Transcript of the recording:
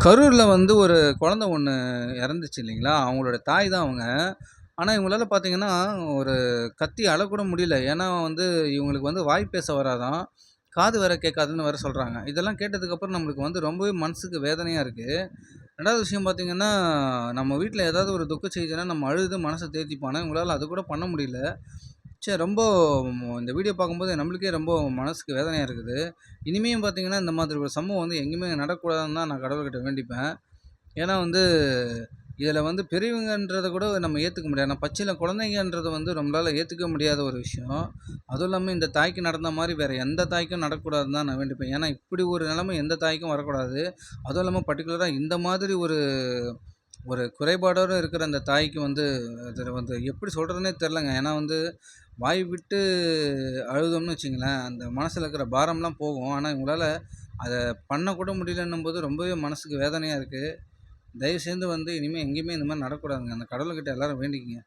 கரூர்ல வந்து ஒரு குழந்தை ஒண்ணு இறந்துச்சு இல்லைங்களா? அவங்களோட தாய் தான் அவங்க. ஆனா, இவங்களால பார்த்தீங்கன்னா, ஒரு கத்தி அழக்கூட முடியல. ஏன்னா வந்து இவங்களுக்கு வந்து வாய் பேச வராதாம். காது வேற கேட்காதுன்னு வேற சொல்றாங்க. இதெல்லாம் கேட்டதுக்கப்புறம் நம்மளுக்கு வந்து ரொம்பவே மனசுக்கு வேதனையா இருக்கு. 2வது விஷயம் பார்த்தீங்கன்னா, நம்ம வீட்ல ஏதாவது ஒரு துக்க செய்தின்னா நம்ம அழுது மனச தேத்திப்போம். ஆனா, இவங்களால அது கூட பண்ண முடியல. ரொம்ப இந்த வீடியோ பார்க்கும்போது நம்மளுக்கே ரொம்ப மனசுக்கு வேதனையா இருக்குது. இனிமேயும் பார்த்தீங்கன்னா, இந்த மாதிரி ஒரு சம்பவம் வந்து எங்கேயுமே நடக்கக்கூடாதுன்னு தான் நான் கடவுள்கிட்ட வேண்டிப்பேன். ஏன்னா வந்து, இதில வந்து பெரியவங்கன்றத கூட நம்ம ஏத்துக்க முடியாது. ஆனா பச்சிளம் குழந்தைங்கன்றத வந்து நம்மளால ஏத்துக்க முடியாத ஒரு விஷயம். அதுவும் இல்லாம இந்த தாய்க்கு நடந்த மாரி வேற எந்த தாய்க்கும் நடக்கக்கூடாதுன்னு தான் நான் வேண்டிப்பேன். ஏன்னா இப்படி ஒரு நிலைமை எந்த தாய்க்கும் வரக்கூடாது. அதுவும் இல்லாம பர்ட்டிகுலரா இந்த மாதிரி ஒரு ஒரு குறைபாடோட இருக்கிற அந்த தாய்க்கு வந்து அது வந்து எப்படி சொல்றதுன்னே தெரிலங்க. ஏன்னா வந்து வாய் விட்டு அழுதோம்னு வச்சுங்களேன், அந்த மனசுல இருக்கிற பாரம்லாம் போகும். ஆனா இவங்களால அத பண்ணக்கூட முடியலன்னும்போது ரொம்பவே மனசுக்கு வேதனையா இருக்கு. தயவு செய்து வந்து இனிமே எங்கேயுமே இந்த மாரி நடக்கக்கூடாதுங்க. அந்த கடவுள்கிட்ட எல்லாரும் வேண்டிக்கங்க.